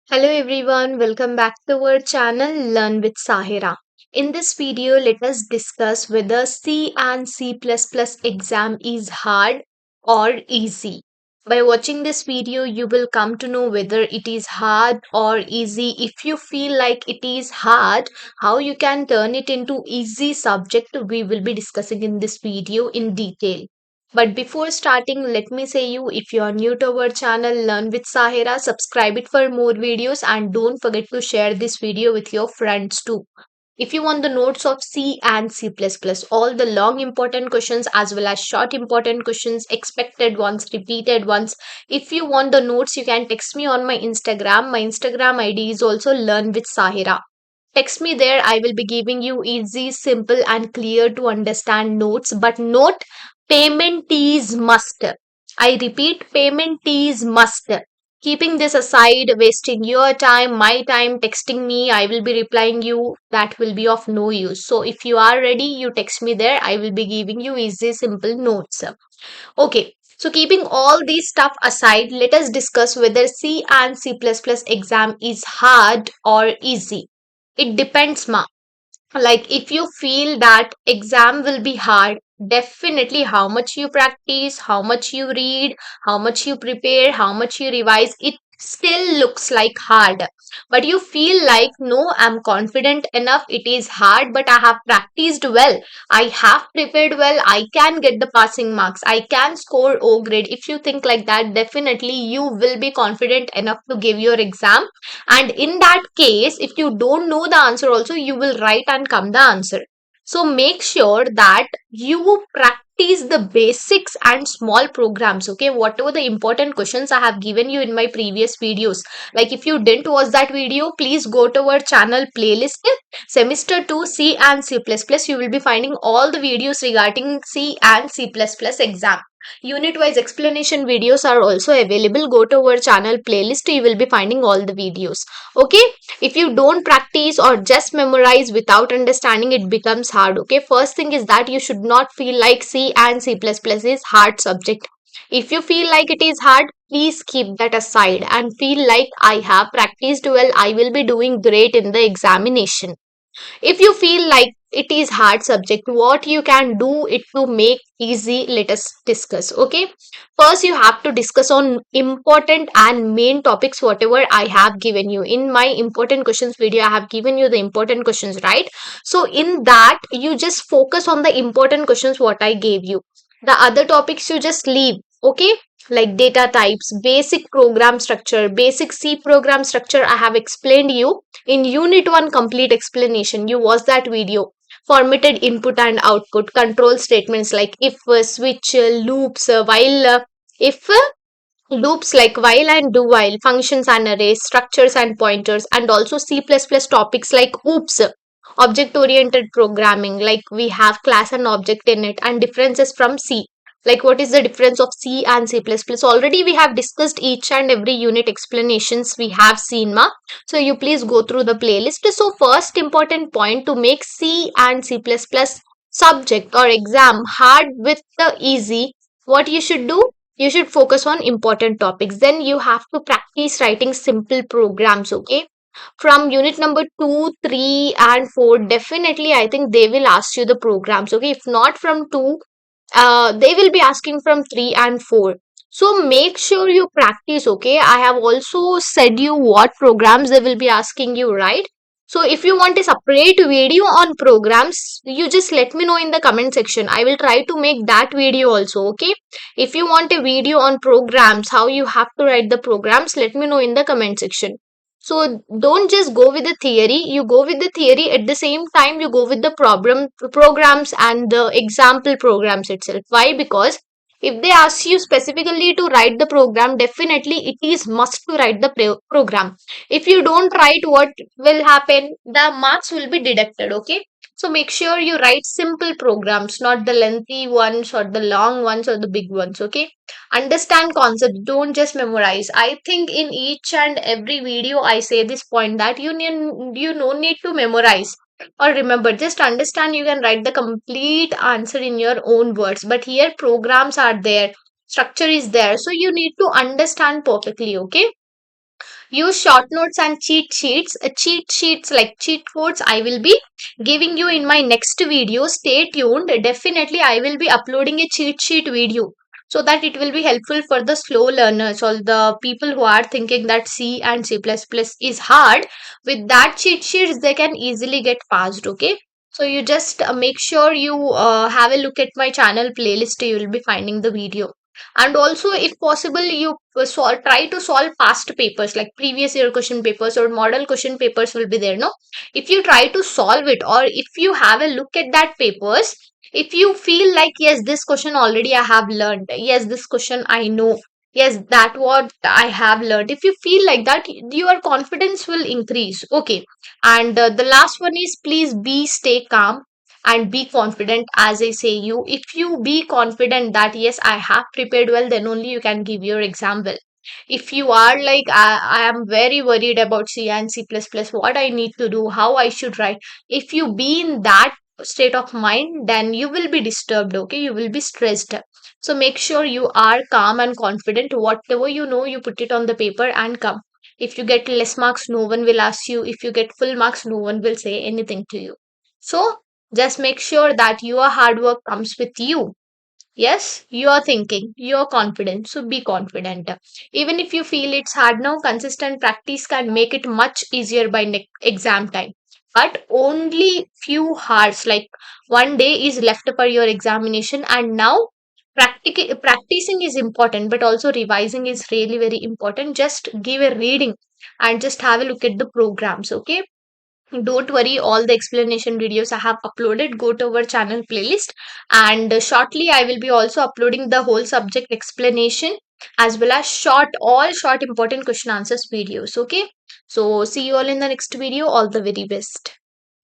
Hello everyone, welcome back to our channel Learn with Sahira. In this video, let us discuss whether C and C++ exam is hard or easy. By watching this video, you will come to know whether it is hard or easy. If you feel like it is hard, how you can turn it into easy subject we will be discussing in this video in detail. But before starting, let me say you if you are new to our channel Learn with Sahira, subscribe it for more videos and don't forget to share this video with your friends too. If you want the notes of C and C++, all the long important questions as well as short important questions, expected ones, repeated ones, if you want the notes, you can text me on my Instagram. My Instagram ID is also Learn with Sahira. Text me there. I will be giving you easy, simple, and clear to understand notes. But note payment is must. I repeat, payment is must. Keeping this aside, wasting your time, my time, texting me, I will be replying you. That will be of no use. So if you are ready, you text me there. I will be giving you easy, simple notes. Okay. So keeping all these stuff aside, let us discuss whether C and C++ exam is hard or easy. It depends, ma. Like if you feel that exam will be hard, definitely how much you practice, how much you read, how much you prepare, how much you revise, it still looks like hard. But you feel like no, I'm confident enough, it is hard, but I have practiced well, I have prepared well, I can get the passing marks, I can score O grade. If you think like that, definitely you will be confident enough to give your exam. And in that case, if you don't know the answer also, you will write and come the answer. So make sure that you practice the basics and small programs. Okay, whatever the important questions I have given you in my previous videos, like if you didn't watch that video, please go to our channel playlist semester 2 C and C++. You will be finding all the videos regarding C and C++ exam. Unit wise explanation videos are also available. Go to our channel playlist, you will be finding all the videos. Okay, if you don't practice or just memorize without understanding, it becomes hard. Okay, first thing is that you should not feel like C and C++ is hard subject. If you feel like it is hard, please keep that aside and feel like I have practiced well, I will be doing great in the examination. If you feel like it is hard subject, what you can do it to make easy, let us discuss. Okay, first you have to discuss on important and main topics whatever I have given you in my important questions video. I have given you the important questions, right? So in that you just focus on the important questions what I gave you. The other topics you just leave. Okay, like data types, basic program structure, basic C program structure I have explained you in unit 1 complete explanation. You watch that video. Formatted input and output, control statements like if, switch, loops, while, if, loops like while and do while, functions and arrays, structures and pointers, and also C++ topics like oops, object oriented programming, like we have class and object in it, and differences from C. Like what is the difference of C and C++? Already we have discussed each and every unit explanations we have seen, ma. So you please go through the playlist. So first important point to make C and C++ subject or exam hard with the easy, what you should do, you should focus on important topics. Then you have to practice writing simple programs. Okay, from unit number 2, 3 and 4, definitely I think they will ask you the programs. Okay, if not from 2, they will be asking from 3 and 4. So make sure you practice. Okay, I have also said you what programs they will be asking you, right? So if you want a separate video on programs, you just let me know in the comment section. I will try to make that video also. Okay, if you want a video on programs, how you have to write the programs, let me know in the comment section. So don't just go with the theory, you go with the theory at the same time you go with the problem programs and the example programs itself. Why? Because if they ask you specifically to write the program, definitely it is must to write the program. If you don't write, what will happen? The marks will be deducted. Okay, so make sure you write simple programs, not the lengthy ones or the long ones or the big ones. Okay, understand concepts, don't just memorize. I think in each and every video I say this point that you no need to memorize or remember, just understand. You can write the complete answer in your own words, but here programs are there, structure is there, so you need to understand perfectly. Okay, Use short notes and cheat sheets. Cheat sheets like cheat codes I will be giving you in my next video. Stay tuned. Definitely I will be uploading a cheat sheet video so that it will be helpful for the slow learners or the people who are thinking that C and C++ is hard. With that cheat sheets they can easily get passed. Okay, so you just make sure you have a look at my channel playlist. You will be finding the video. And also if possible you try to solve past papers like previous year question papers or model question papers will be there, no? If you try to solve it, or if you have a look at that papers, if you feel like yes this question already I have learned, yes this question I know, yes that what I have learned, if you feel like that, your confidence will increase. Okay, and the last one is please be stay calm and be confident. As I say you, if you be confident that yes I have prepared well, then only you can give your exam well. If you are like I am very worried about C and C++, what I need to do, how I should write, if you be in that state of mind, then you will be disturbed. Okay, you will be stressed. So make sure you are calm and confident. Whatever you know, you put it on the paper and come. If you get less marks, no one will ask you. If you get full marks, no one will say anything to you. So just make sure that your hard work comes with you. Yes, you are thinking, you are confident. So be confident. Even if you feel it's hard now, consistent practice can make it much easier by exam time. But only few hours, like one day is left for your examination. And now practicing is important, but also revising is really very important. Just give a reading and just have a look at the programs. Okay, don't worry, all the explanation videos I have uploaded. Go to our channel playlist, and shortly I will be also uploading the whole subject explanation as well as all short important question answers videos. Okay, so see you all in the next video. All the very best.